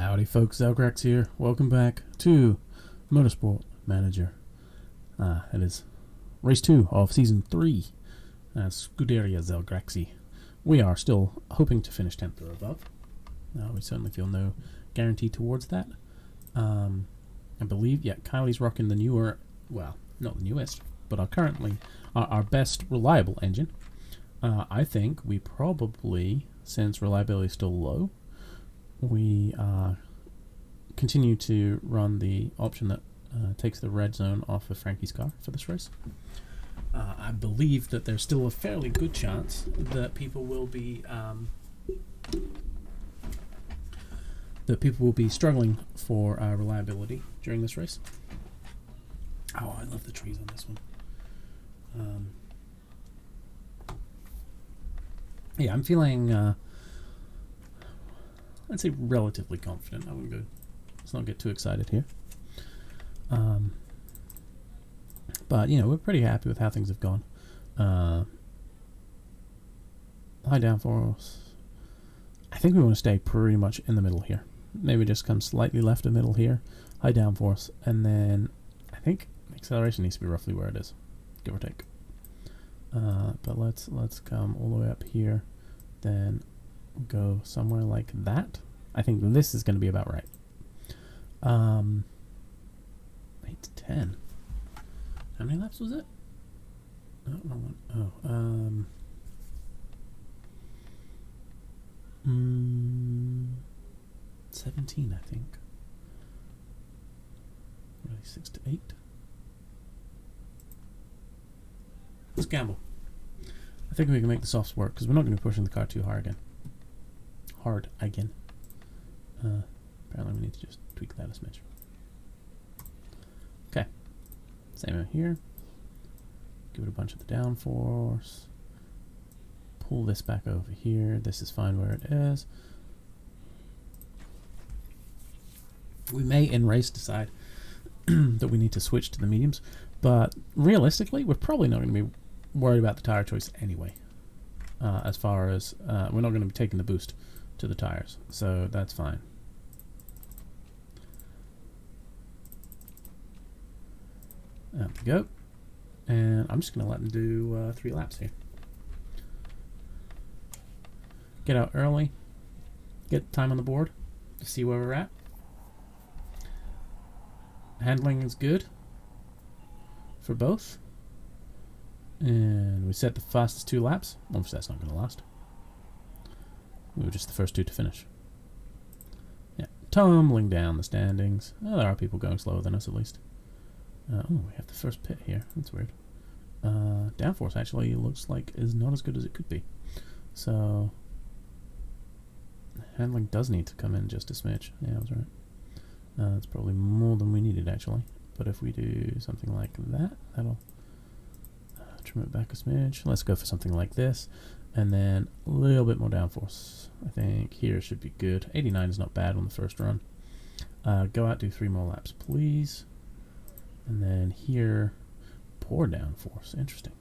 Howdy folks, Zelgrax here. Welcome back to Motorsport Manager. It is race 2 of season 3, Scuderia Zelgraxi. We are still hoping to finish 10th or above. We certainly feel no guarantee towards that. I believe, Kylie's rocking the newer, well, not the newest, but our best reliable engine. I think we probably, since reliability is still low, we continue to run the option that takes the red zone off of Frankie's car for this race. I believe that there's still a fairly good chance that people will be struggling for reliability during this race. Oh, I love the trees on this one. I'm feeling I'd say relatively confident. Let's not get too excited here. But, we're pretty happy with how things have gone. High downforce. I think we want to stay pretty much in the middle here. Maybe just come slightly left of middle here. High downforce. And then I think acceleration needs to be roughly where it is, give or take. But let's come all the way up here. Then go somewhere like that. I think this is going to be about right. 8 to 10. How many laps was it? Oh, wrong one. 17, I think. Really, 6 to 8. Let's gamble. I think we can make the softs work because we're not going to be pushing the car too hard again. Apparently we need to just tweak that a smidge. Okay. Same out here. Give it a bunch of the downforce. Pull this back over here. This is fine where it is. We may in race decide that we need to switch to the mediums, but realistically we're probably not going to be worried about the tire choice anyway. As far as we're not going to be taking the boost to the tires, so that's fine. There we go. And I'm just going to let them do 3 laps here. Get out early. Get time on the board to see where we're at. Handling is good for both. And we set the fastest 2 laps. Obviously that's not going to last. We were just the first 2 to finish. Yeah, tumbling down the standings. Oh, there are people going slower than us at least. Oh, we have the first pit here. That's weird. Downforce actually looks like is not as good as it could be. So handling does need to come in just a smidge. Yeah, I was right. That's probably more than we needed actually. But if we do something like that, that'll trim it back a smidge. Let's go for something like this. And then a little bit more downforce. I think here should be good. 89 is not bad on the first run. Go out, do 3 more laps, please. And then here, poor downforce. Interesting.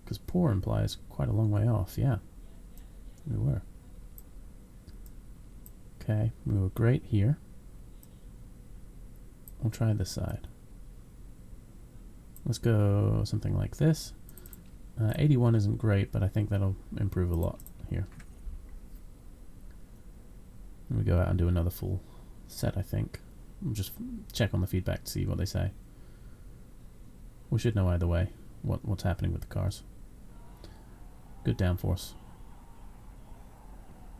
Because poor implies quite a long way off. Yeah, we were. Okay, we were great here. We'll try this side. Let's go something like this. 81 isn't great, but I think that'll improve a lot here. And we go out and do another full set, I think. We'll just check on the feedback to see what they say. We should know either way what's happening with the cars. Good downforce.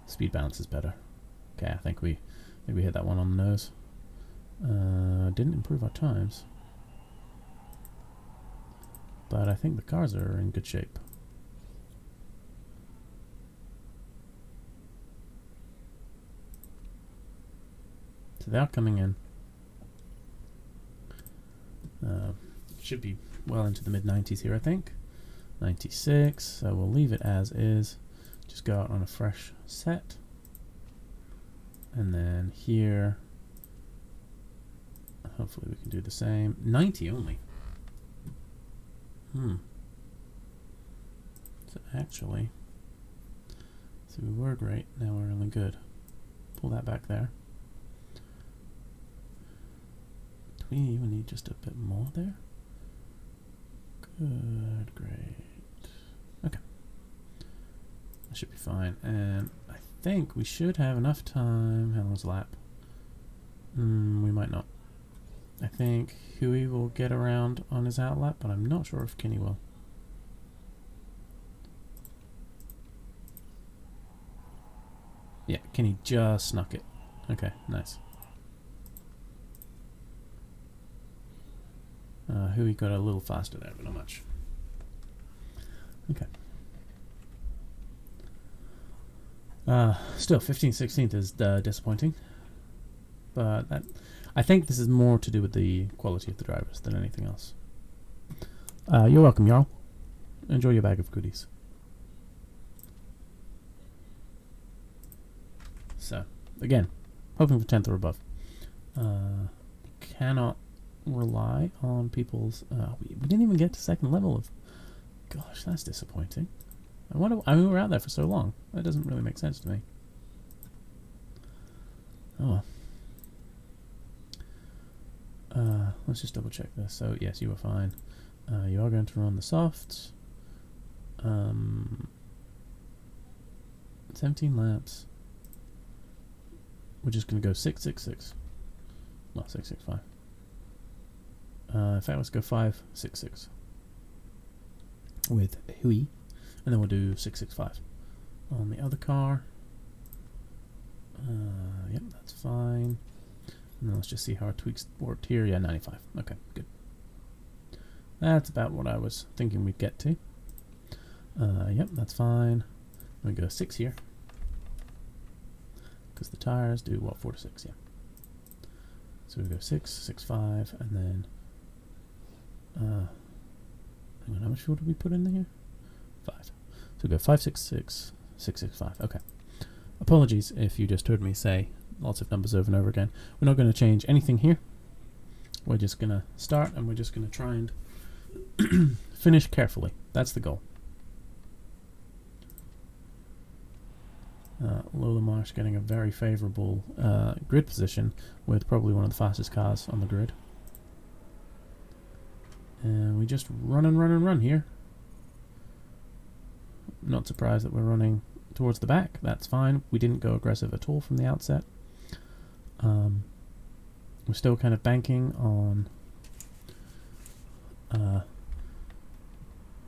Speed balance is better. Okay, I think we hit that one on the nose. Didn't improve our times. But I think the cars are in good shape. So they are coming in. Should be well into the mid-90s here, I think. 96, so we'll leave it as is. Just go out on a fresh set. And then here, hopefully we can do the same. 90 only. So actually, so we were great, now we're really good. pull that back there. Do we even need just a bit more there? Good, great. Okay. That should be fine. And I think we should have enough time. How long's the lap? We might not. I think Huey will get around on his outlap, but I'm not sure if Kenny will. Yeah, Kenny just snuck it. Okay, nice. Huey got a little faster there, but not much. Okay. Still, 15th, 16th is disappointing. But that, I think this is more to do with the quality of the drivers than anything else. You're welcome, Jarl. Enjoy your bag of goodies. So, again, hoping for 10th or above. Cannot rely on people's... we didn't even get to second level of... Gosh, that's disappointing. I mean, we were out there for so long. That doesn't really make sense to me. Oh well. Let's just double check this. So, yes, you were fine. You are going to run the softs. 17 laps. We're just going to go 666. Well, 665. In fact, let's go 566 with Huey, and then we'll do 665 on the other car. Yep, that's fine. And then let's just see how our tweaks worked here. Yeah, 95. Okay, good. That's about what I was thinking we'd get to. Yep, that's fine. We go 6 here. Because the tires do, what, 4 to 6, yeah. So we go 6, 6, 5, and then... hang on, how much fuel did we put in here? 5. So we go 5, 6, 6, 6, 6, 5. Okay. Apologies if you just heard me say lots of numbers over and over again. We're not going to change anything here. We're just going to start, and we're just going to try and finish carefully. That's the goal. Lola Marsh getting a very favourable grid position with probably one of the fastest cars on the grid. And we just run and run and run here. Not surprised that we're running towards the back. That's fine. We didn't go aggressive at all from the outset. We're still kind of banking on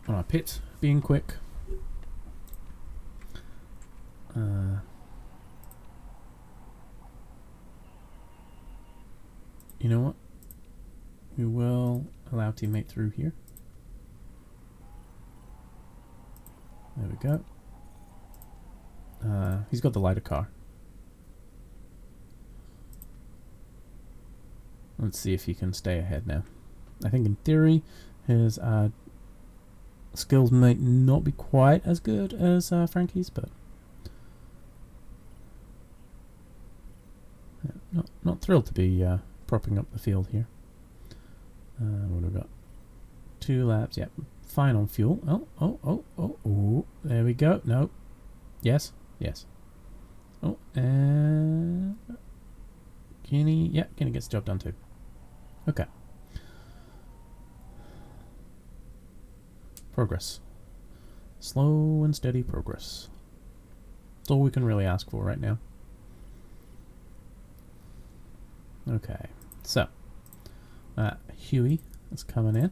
our pits being quick. You know what? We will allow teammate through here. There we go. He's got the lighter car. Let's see if he can stay ahead now. I think in theory his skills might not be quite as good as Frankie's, but yeah, not thrilled to be propping up the field here. What have we got? 2 laps. Yep. Fine on fuel. Oh. There we go. No. Yes. Yes. Oh, and Kenny. Yeah, Kenny gets the job done too. Okay. Progress. Slow and steady progress. That's all we can really ask for right now. Okay. So, Huey is coming in.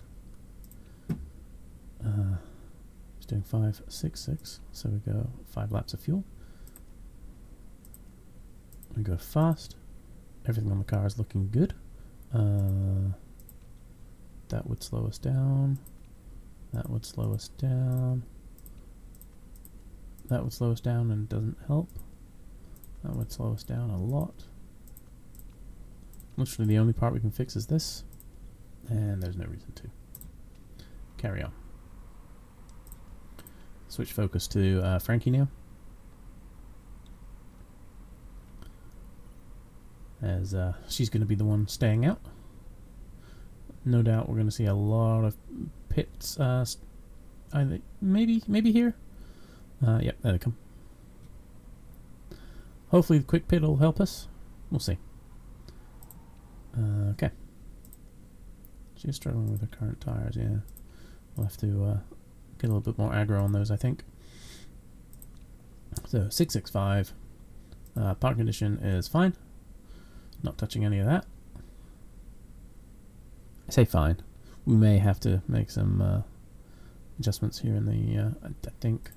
He's doing 5, 6, 6. So we go 5 laps of fuel. We go fast. Everything on the car is looking good. That would slow us down. That would slow us down. That would slow us down and doesn't help. That would slow us down a lot. Literally the only part we can fix is this. And there's no reason to. Carry on. Switch focus to Frankie now. As she's going to be the one staying out. No doubt we're going to see a lot of pits. Either maybe here. Yep, there they come. Hopefully the quick pit will help us. We'll see. Okay. She's struggling with her current tires, yeah. We'll have to get a little bit more aggro on those, I think. So, 665. Park condition is fine. Not touching any of that. I say fine. We may have to make some adjustments here in the, I think.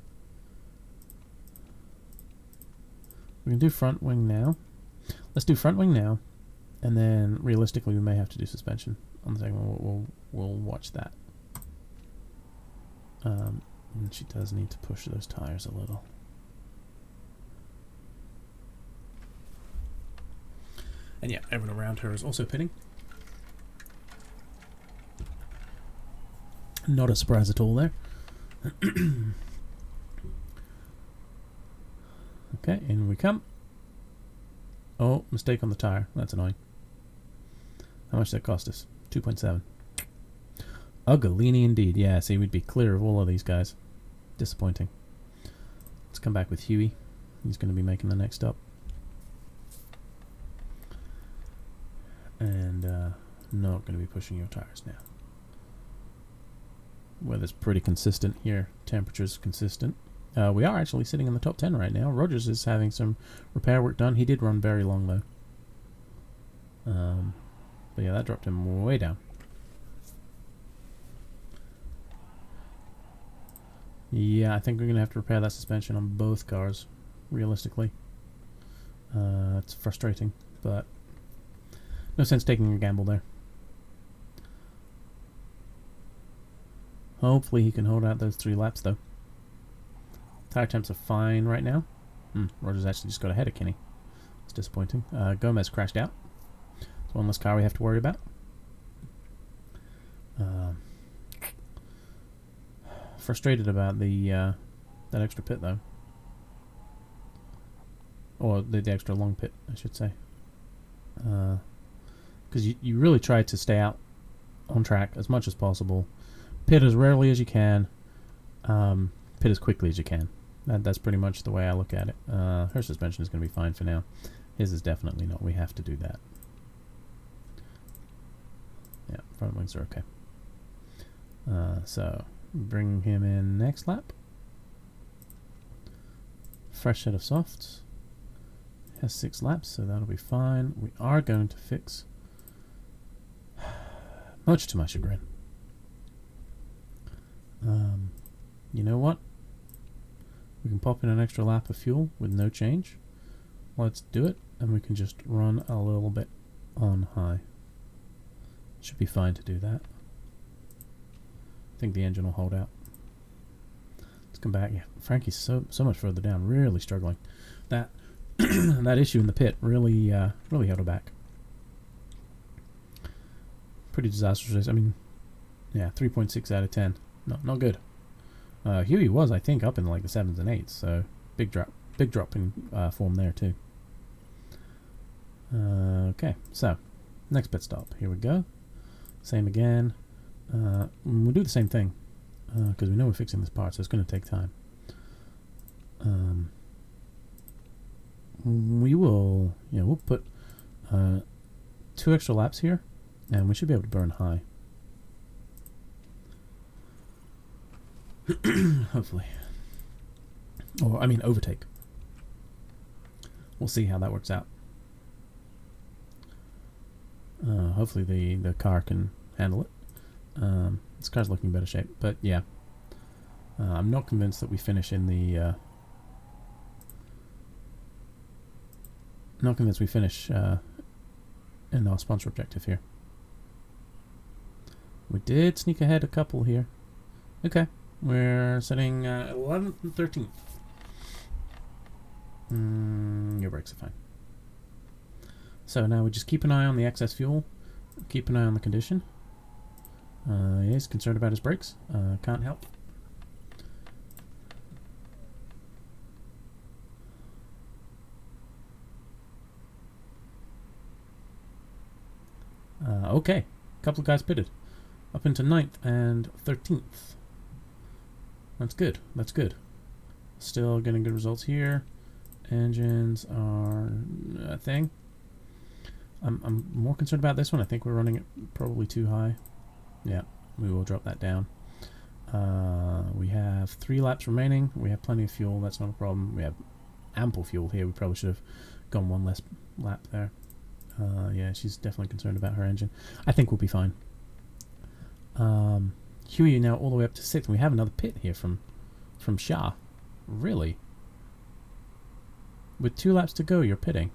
We can do front wing now. Let's do front wing now. And then, realistically, we may have to do suspension on the second one. We'll watch that. And she does need to push those tires a little. And yeah, everyone around her is also pitting. Not a surprise at all there. Okay, in we come. Oh, mistake on the tire. That's annoying. How much did that cost us? 2.7. Ugolini indeed. Yeah, see, we'd be clear of all of these guys. Disappointing. Let's come back with Huey. He's going to be making the next stop. And not going to be pushing your tires now. Weather's pretty consistent here. Temperature's consistent. We are actually sitting in the top 10 right now. Rogers is having some repair work done. He did run very long though. But yeah, that dropped him way down. Yeah, I think we're going to have to repair that suspension on both cars, realistically. It's frustrating, but no sense taking a gamble there. Hopefully he can hold out those 3 laps, though. Tire temps are fine right now. Rogers actually just got ahead of Kenny. It's disappointing. Gomez crashed out. It's one less car we have to worry about. Frustrated about the that extra pit, though. Or the extra long pit, I should say. Because you really try to stay out on track as much as possible. Pit as rarely as you can. Pit as quickly as you can. That's pretty much the way I look at it. Her suspension is going to be fine for now. His is definitely not. We have to do that. Yeah, front wings are okay. So, bring him in next lap. Fresh set of softs. Has 6 laps, so that'll be fine. We are going to fix, much to my chagrin. You know what? We can pop in an extra lap of fuel with no change. Let's do it, and we can just run a little bit on high. Should be fine to do that. I think the engine will hold out. Let's come back. Yeah, Frankie's so much further down, really struggling. That that issue in the pit really really held her back. Pretty disastrous. I mean, yeah, 3.6 out of 10. Not good. Huey was, I think, up in like the 7s and 8s, so big drop in form there too. Okay, so next pit stop. Here we go. Same again. We'll do the same thing because we know we're fixing this part, so it's going to take time. We will, we'll put 2 extra laps here, and we should be able to burn high. Hopefully. Or, I mean, overtake. We'll see how that works out. Hopefully the car can handle it. This car's looking in better shape, but yeah. I'm not convinced that we finish in the... not convinced we finish in our sponsor objective here. We did sneak ahead a couple here. Okay. We're setting 11th and 13th. Your brakes are fine. So now we just keep an eye on the excess fuel. Keep an eye on the condition. He's concerned about his brakes. Can't help. Okay. Couple of guys pitted. Up into 9th and 13th. That's good. That's good. Still getting good results here. Engines are a thing. I'm more concerned about this one. I think we're running it probably too high. Yeah, we will drop that down. We have 3 laps remaining. We have plenty of fuel. That's not a problem. We have ample fuel here. We probably should have gone 1 less lap there. Yeah, she's definitely concerned about her engine. I think we'll be fine. Huey now all the way up to 6th. We have another pit here from Shah. Really? With 2 laps to go, you're pitting.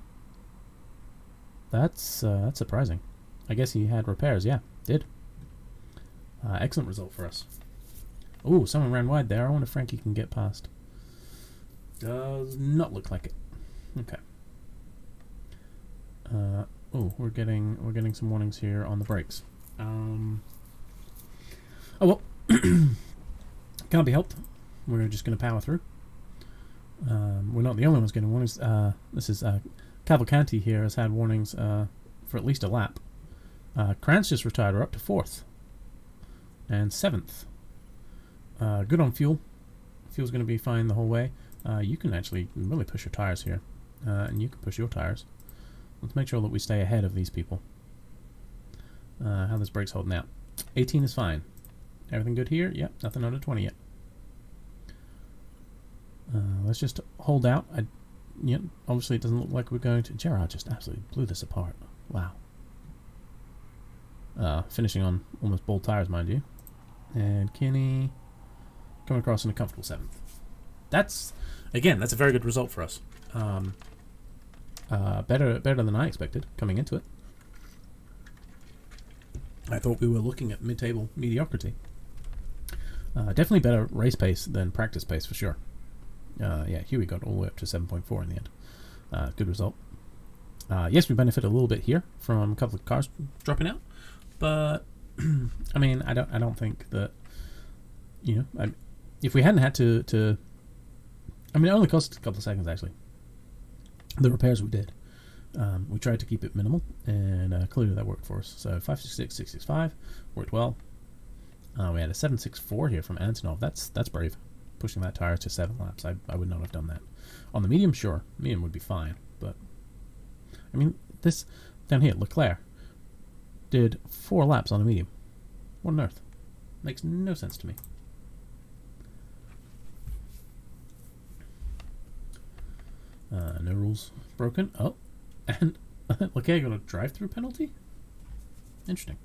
That's surprising. I guess he had repairs. Yeah, did. Excellent result for us. Ooh, someone ran wide there. I wonder if Frankie can get past. Does not look like it. Okay. Oh, we're getting some warnings here on the brakes. Oh well, can't be helped. We're just going to power through. We're not the only ones getting warnings. This is Cavalcanti here has had warnings for at least a lap. Krantz just retired. We're up to 4th and 7th. Good on fuel. Fuel's going to be fine the whole way. You can actually really push your tires here, and you can push your tires. Let's make sure that we stay ahead of these people. How this brake's holding out. 18 is fine. Everything good here? Yep, nothing under 20 yet. Let's just hold out. Yep, obviously it doesn't look like we're going to... Gerard just absolutely blew this apart. Wow. Finishing on almost bald tires, mind you. And Kinney coming across in a comfortable 7th. That's a very good result for us. Better than I expected coming into it. I thought we were looking at mid-table mediocrity. Definitely better race pace than practice pace for sure. Yeah, Huey got all the way up to 7.4 in the end. Good result. Yes, we benefit a little bit here from a couple of cars dropping out, but I mean, I don't think that, you know, if we hadn't had to, I mean, it only cost a couple of seconds actually. The repairs we did, we tried to keep it minimal, and clearly that worked for us. So 566, 665 worked well. We had a 764 here from Antonov. That's brave. Pushing that tire to 7 laps. I would not have done that. On the medium, sure. Medium would be fine. But, I mean, this down here, Leclerc did 4 laps on a medium. What on earth? Makes no sense to me. No rules broken. Oh, and Leclerc got a drive-through penalty? Interesting.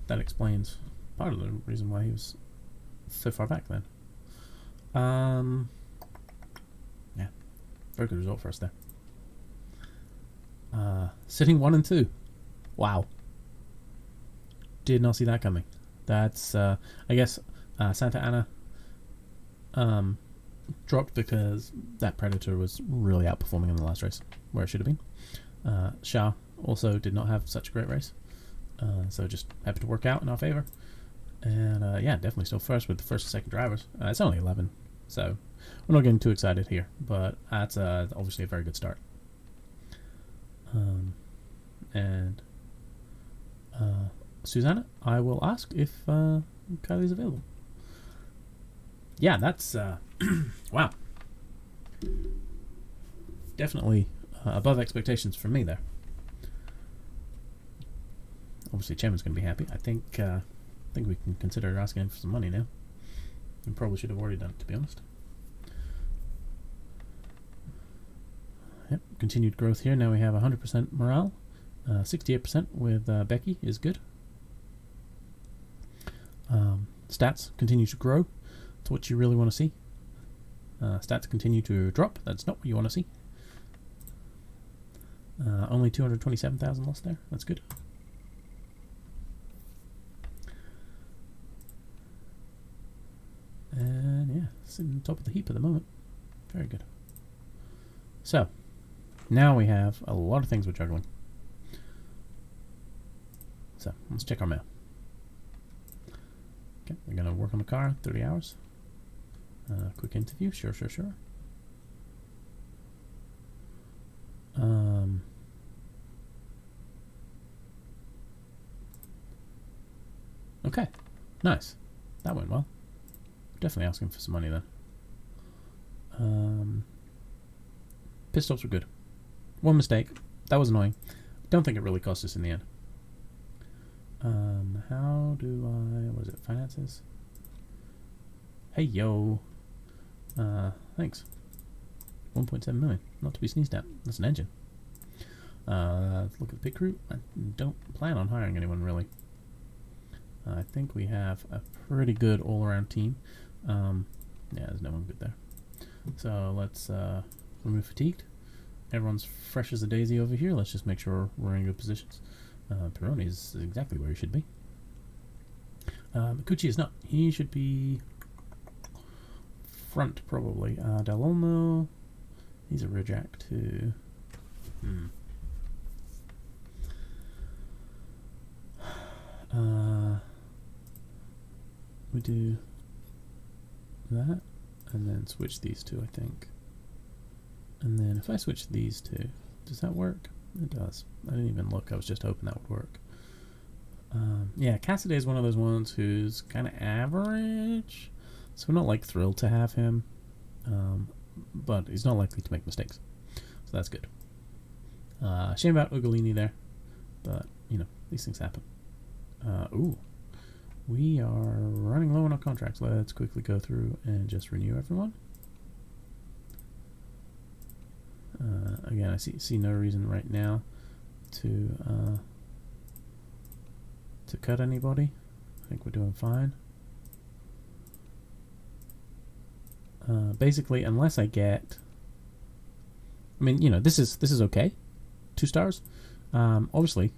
That explains part of the reason why he was so far back then. Yeah, very good result for us there. Sitting 1 and 2. Wow. Did not see that coming. That's I guess Santa Ana dropped because that Predator was really outperforming in the last race where it should have been. Shah also did not have such a great race, so just happened to work out in our favor. And yeah, definitely still first with the first and second drivers. It's only 11, so we're not getting too excited here, but that's obviously a very good start. And Susanna, I will ask if Kylie's available. Yeah, that's wow. Definitely above expectations for me there. Obviously, Chairman's going to be happy. I think we can consider asking him for some money now. We probably should have already done it, to be honest. Yep, continued growth here. Now we have 100% morale. 68% with Becky is good. Stats continue to grow. That's what you really want to see. Stats continue to drop. That's not what you want to see. Only 227,000 lost there. That's good. And yeah, sitting on top of the heap at the moment. Very good. So, now we have a lot of things we're juggling. So, let's check our mail. Okay, we're going to work on the car, 30 hours. Quick interview, sure. Okay, nice. That went well. Definitely asking for some money then. Pit stops were good. One mistake. That was annoying. Don't think it really cost us in the end. How do I... What is it? Finances? Hey, yo. Thanks. 1.7 million. Not to be sneezed at. That's an engine. Let's look at the pit crew. I don't plan on hiring anyone, really. I think we have a pretty good all-around team. Yeah, there's no one good there. So let's remove fatigued. Everyone's fresh as a daisy over here. Let's just make sure we're in good positions. Pironi is exactly where he should be. Mikuchi is not. He should be front, probably. Del Olmo, he's a rear jack too. We do that, and then switch these two, I think. And then if I switch these two, does that work? It does. I didn't even look. I was just hoping that would work. Yeah, Cassidy is one of those ones who's kind of average, so we're not like thrilled to have him, but he's not likely to make mistakes, so that's good. Shame about Ugolini there, but you know, these things happen. Ooh, we are running low on our contracts. Let's quickly go through and just renew everyone. Again, I see no reason right now to cut anybody. I think we're doing fine. Basically, unless I get, I mean, you know, this is okay. 2 stars. Obviously,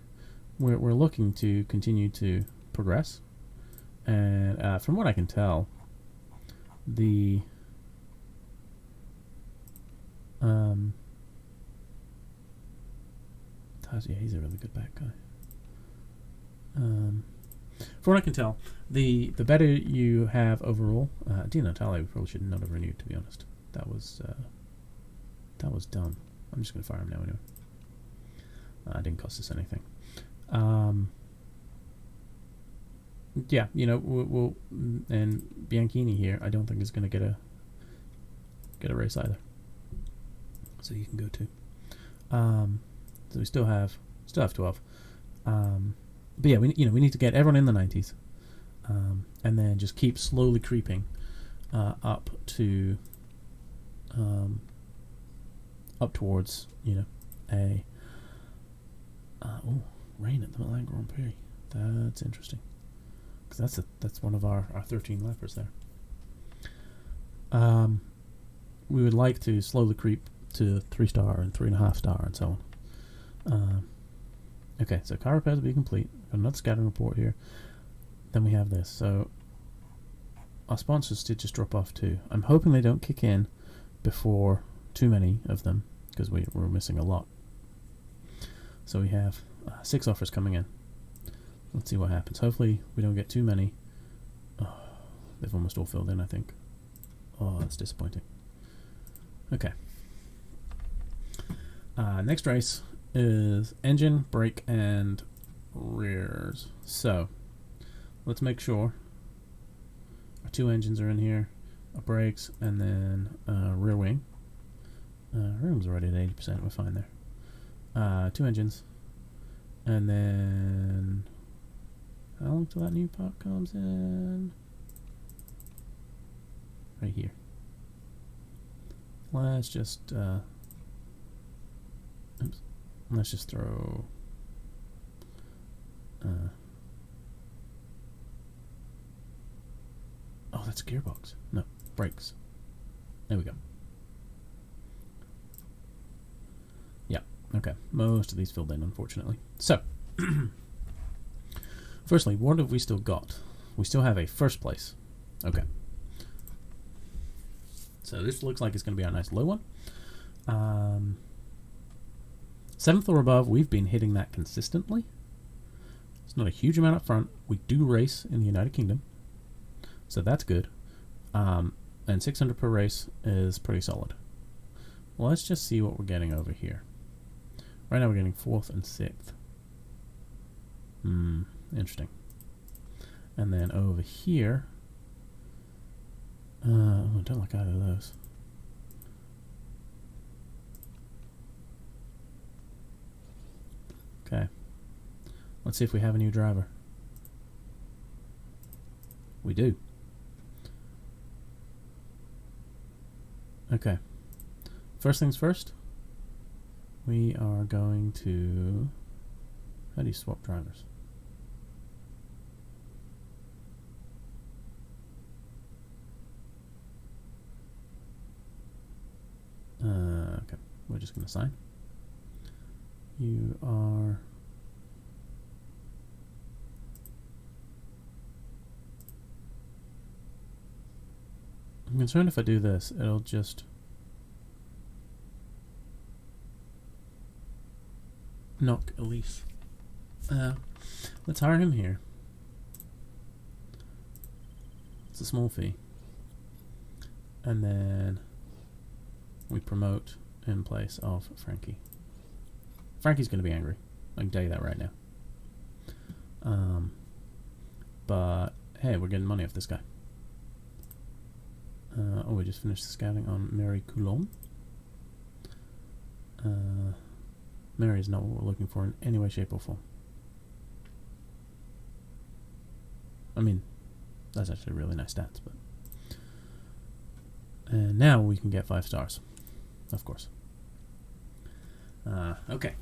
we're looking to continue to progress, and from what I can tell, the yeah, he's a really good back guy. From what I can tell, the better you have overall. Di Natale probably should not have renewed, to be honest. That was dumb. I'm just gonna fire him now anyway. It didn't cost us anything. Yeah, you know, we'll and Bianchini here, I don't think is gonna get a race either. So you can go too. So we still have 12. But yeah, we need to get everyone in the 90s, and then just keep slowly creeping up to up towards, you know, a rain at the Milan Grand Prix. That's interesting, because that's one of our 13 lappers there. We would like to slowly creep to 3-star and 3.5 star and so on. Okay, so car repairs will be complete. Got another scouting report here. Then we have this. So our sponsors did just drop off too. I'm hoping they don't kick in before too many of them, because we're missing a lot. So we have 6 offers coming in. Let's see what happens. Hopefully we don't get too many. Oh, they've almost all filled in, I think. Oh, that's disappointing. Okay. Next race is engine, brake, and rears. So let's make sure our 2 engines are in here, our brakes, and then rear wing. Rear wing's already at 80%. We're fine there. 2 engines, and then how long till that new part comes in? Right here. Let's just let's just throw oh, that's a gearbox. No, brakes. There we go. Yeah, okay. Most of these filled in, unfortunately. So, firstly, what have we still got? We still have a first place. Okay. So this looks like it's going to be a nice low one. 7th or above, we've been hitting that consistently. It's not a huge amount up front. We do race in the United Kingdom, so that's good. And 600 per race is pretty solid. Well, let's just see what we're getting over here. Right now we're getting 4th and 6th. Interesting. And then over here, I don't like either of those. Okay. Let's see if we have a new driver. We do. Okay. First things first. We are going to... How do you swap drivers? Okay. We're just going to sign. You are... I'm concerned if I do this, it'll just knock Elise. Let's hire him here. It's a small fee. And then we promote in place of Frankie. Frankie's going to be angry. I can tell you that right now. But hey, we're getting money off this guy. Oh, we just finished the scouting on Mary Coulomb. Mary is not what we're looking for in any way, shape, or form. I mean, that's actually really nice stats, but... And now we can get 5 stars. Of course. Okay.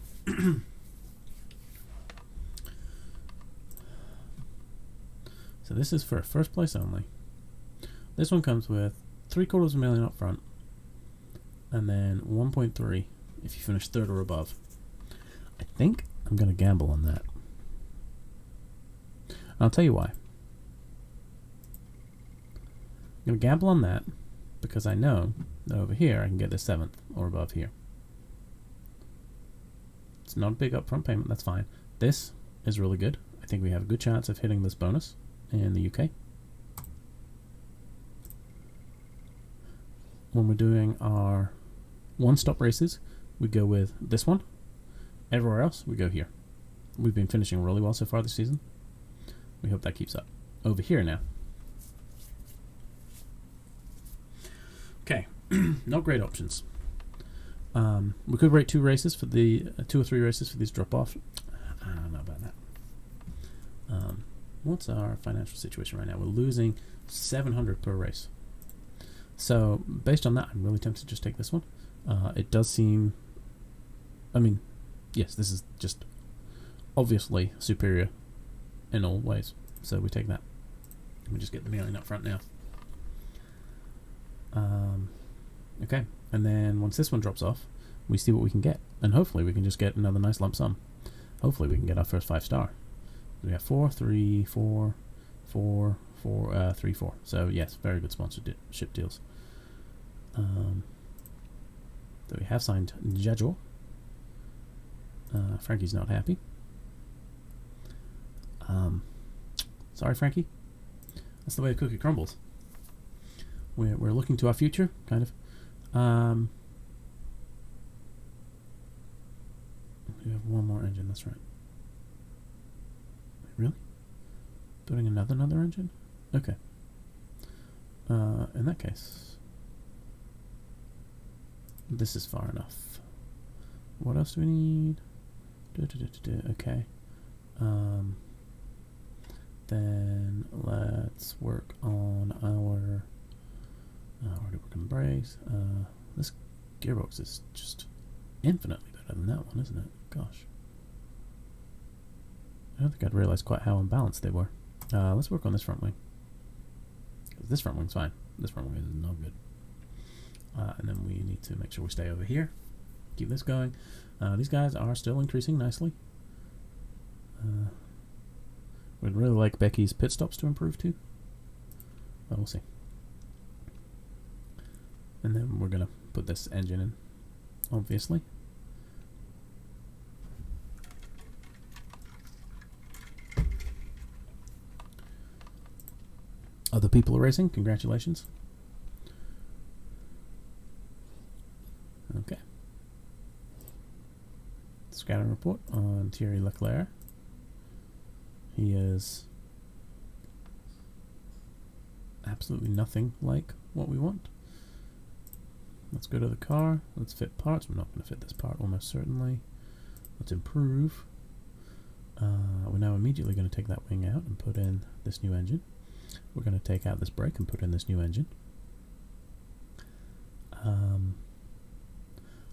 So this is for first place only. This one comes with $750,000 up front, and then 1.3 if you finish 3rd or above. I think I'm going to gamble on that. I'll tell you why. I'm going to gamble on that because I know that over here I can get the 7th or above here. It's not a big upfront payment, that's fine. This is really good. I think we have a good chance of hitting this bonus in the UK. When we're doing our one-stop races, we go with this one. Everywhere else, we go here. We've been finishing really well so far this season. We hope that keeps up. Over here now. Okay, not great options. We could rate 2 races for the 2 or 3 races for these drop-off. I don't know about that. What's our financial situation right now? We're losing 700 per race. So, based on that, I'm really tempted to just take this one. It does seem... I mean, yes, this is just obviously superior in all ways. So we take that. We just get the million up front now. Okay, and then once this one drops off, we see what we can get. And hopefully we can just get another nice lump sum. Hopefully we can get our first 5 star. We have 4, 3, 4, 4, 4, 3, 4. So yes, very good sponsorship deals. So we have signed Jajo. Frankie's not happy. Sorry, Frankie. That's the way the cookie crumbles. We're looking to our future, kind of. We have one more engine, that's right. Really? Doing another engine? Okay. In that case, this is far enough. What else do we need? Okay. Then let's work on our... already working brakes. This gearbox is just infinitely better than that one, isn't it? Gosh. I don't think I'd realized quite how unbalanced they were. Let's work on this front wing. This front wing's fine. This front wing is not good. And then we need to make sure we stay over here. Keep this going. These guys are still increasing nicely. We'd really like Becky's pit stops to improve too. But we'll see. And then we're going to put this engine in, obviously. Other people are racing. Congratulations. Okay. Scouting report on Thierry Leclerc. He is absolutely nothing like what we want. Let's go to the car. Let's fit parts. We're not going to fit this part almost certainly. Let's improve. We're now immediately going to take that wing out and put in this new engine. We're going to take out this brake and put in this new engine.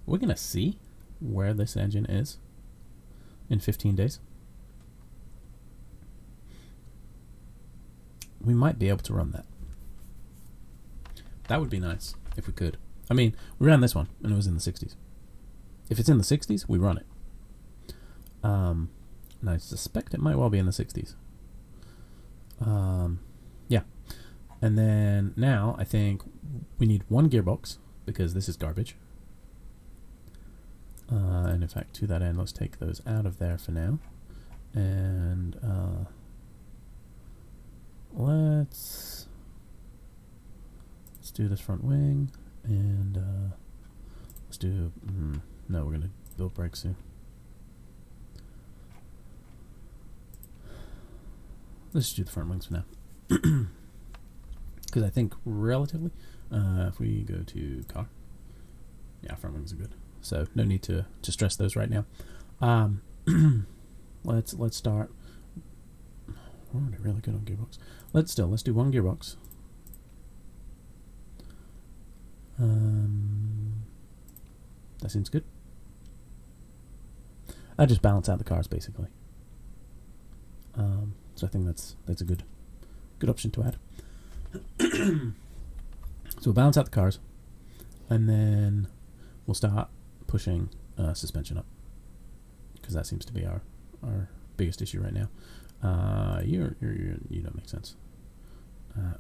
We're going to see where this engine is in 15 days. We might be able to run that. That would be nice if we could. I mean, we ran this one and it was in the 60s. If it's in the 60s, we run it. And I suspect it might well be in the 60s. Yeah. And then now I think we need one gearbox because this is garbage. And in fact, to that end, let's take those out of there for now. And let's do this front wing. And let's do... no, we're going to build brakes soon. Let's just do the front wings for now. Because I think relatively, if we go to car, yeah, front wings are good. So no need to stress those right now. Let's start. We're already really good on gearbox. Let's do one gearbox. That seems good. I just balance out the cars basically. So I think that's a good option to add. So we'll balance out the cars, and then we'll start pushing suspension up, because that seems to be our biggest issue right now. You don't make sense.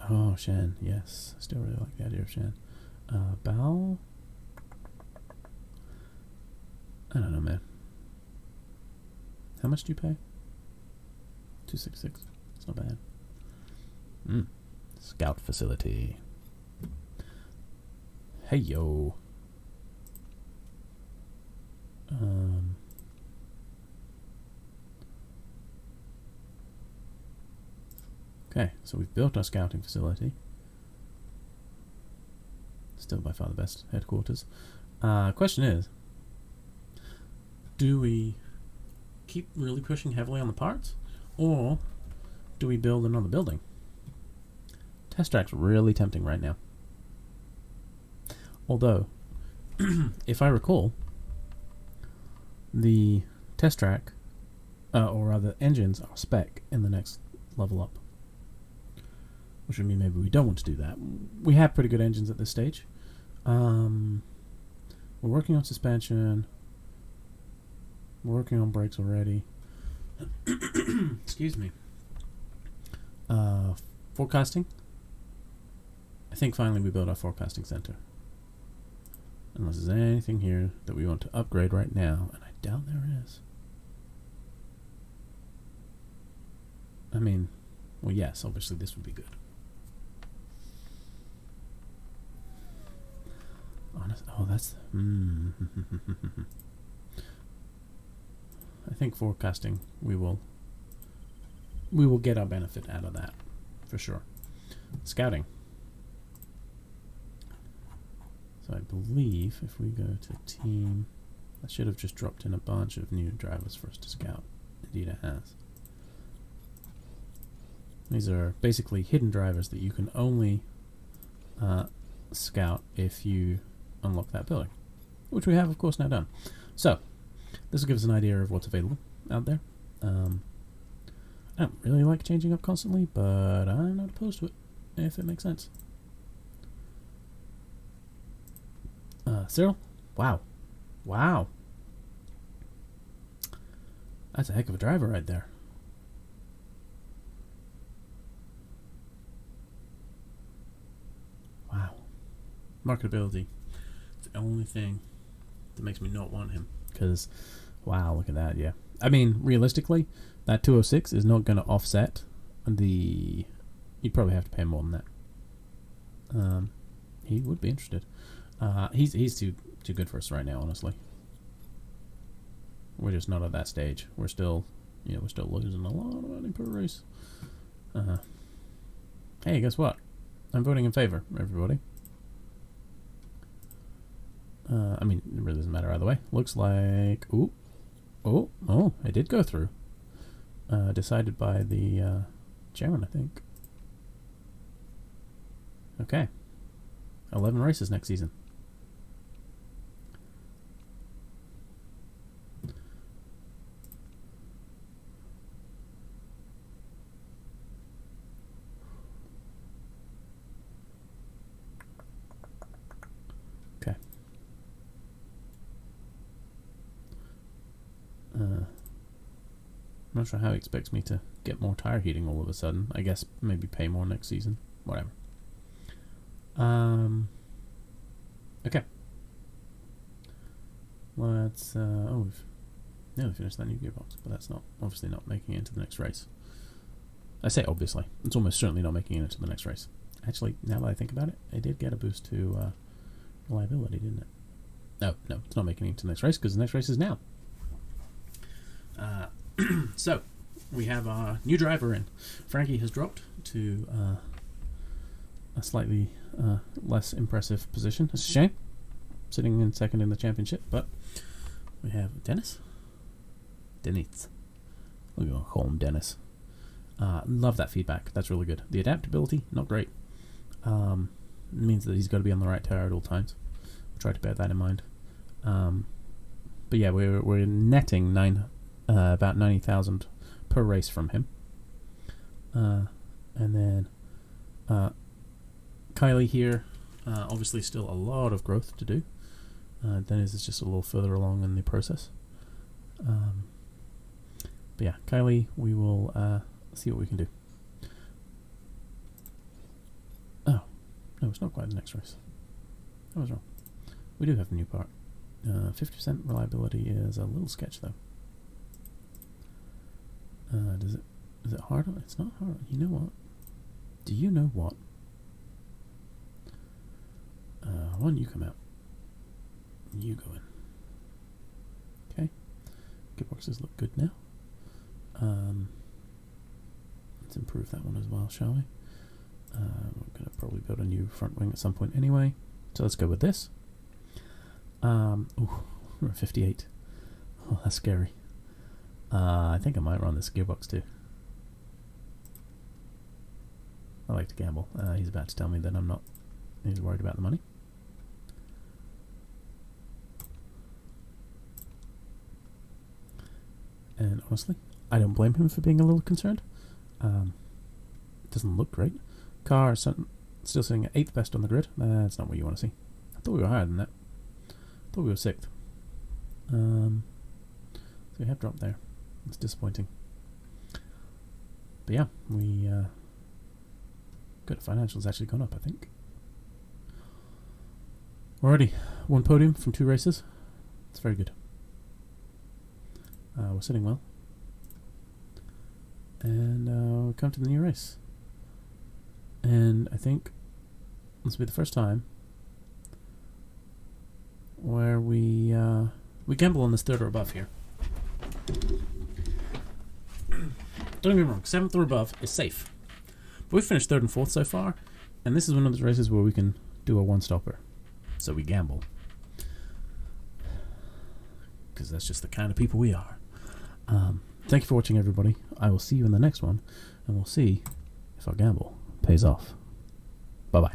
Oh, Shan, yes, I still really like the idea of Shan. Bow. I don't know, man. How much do you pay? 266. It's not bad. Scout facility. Hey yo. Okay, so we've built our scouting facility. Still by far the best headquarters. Question is, do we keep really pushing heavily on the parts, or do we build another building? Test track's really tempting right now. Although, if I recall, the test track, or rather engines, are spec in the next level up. Which would mean maybe we don't want to do that. We have pretty good engines at this stage. We're working on suspension. We're working on brakes already. Excuse me. Forecasting. I think finally we built our forecasting center. Unless there's anything here that we want to upgrade right now, and I doubt there is. I mean, well, yes, obviously this would be good. Oh, that's... I think forecasting, we will get our benefit out of that, for sure. Scouting. So I believe if we go to team, I should have just dropped in a bunch of new drivers for us to scout. Indeed it has. These are basically hidden drivers that you can only scout if you unlock that building, which we have of course now done. So this will give us an idea of what's available out there. I don't really like changing up constantly, but I'm not opposed to it if it makes sense. Cyril? Wow. Wow. That's a heck of a driver right there. Wow. Marketability. It's the only thing that makes me not want him. Because, wow, look at that, yeah. I mean, realistically, that 206 is not going to offset the... You'd probably have to pay more than that. He would be interested. He's too good for us right now, honestly. We're just not at that stage. We're still, we're still losing a lot of money per race. Hey, guess what? I'm voting in favor, everybody. I mean, it really doesn't matter either way. Looks like... Oh, it did go through. decided by the chairman, I think. Okay. 11 races next season. Okay. I'm not sure how he expects me to get more tire heating all of a sudden. I guess maybe pay more next season. Whatever. Okay. Let's, we've nearly finished that new gearbox, but that's obviously not making it into the next race. I say obviously. It's almost certainly not making it into the next race. Actually, now that I think about it, it did get a boost to reliability, didn't it? No, it's not making it into the next race because the next race is now. So, we have our new driver in. Frankie has dropped to a slightly less impressive position. It's a shame, sitting in second in the championship, but we have Dennis. We're going to call him Dennis. Love that feedback. That's really good. The adaptability, not great. Means that he's got to be on the right tire at all times. We'll try to bear that in mind. But yeah, we're netting about 90,000 per race from him. And then Kylie here, obviously still a lot of growth to do. Dennis is just a little further along in the process. But yeah, Kylie, we will see what we can do. Oh, no, it's not quite the next race. I was wrong. We do have the new part. 50% reliability is a little sketch though. Is it hard? It's not hard. You know what? Do you know what? Why don't you come out? You go in. Okay. Gearboxes look good now. Let's improve that one as well, shall we? We're going to probably build a new front wing at some point anyway. So let's go with this. Ooh, we're at 58. Oh, that's scary. I think I might run this gearbox too. I like to gamble. He's about to tell me that I'm not. He's worried about the money. And honestly, I don't blame him for being a little concerned. It doesn't look great. Car is still sitting at 8th best on the grid. That's not what you want to see. I thought we were higher than that. I thought we were 6th. So we have dropped there. It's disappointing. But yeah, we good. Financials actually gone up, I think. Alrighty, 1 podium from 2 races. It's very good. We're sitting well. And we'll come to the new race. And I think this will be the first time where we gamble on this 3rd or above here. Don't get me wrong, 7th or above is safe. But we've finished 3rd and 4th so far, and this is one of those races where we can do a one-stopper. So we gamble. Because that's just the kind of people we are. Thank you for watching, everybody. I will see you in the next one, and we'll see if our gamble pays off. Bye-bye.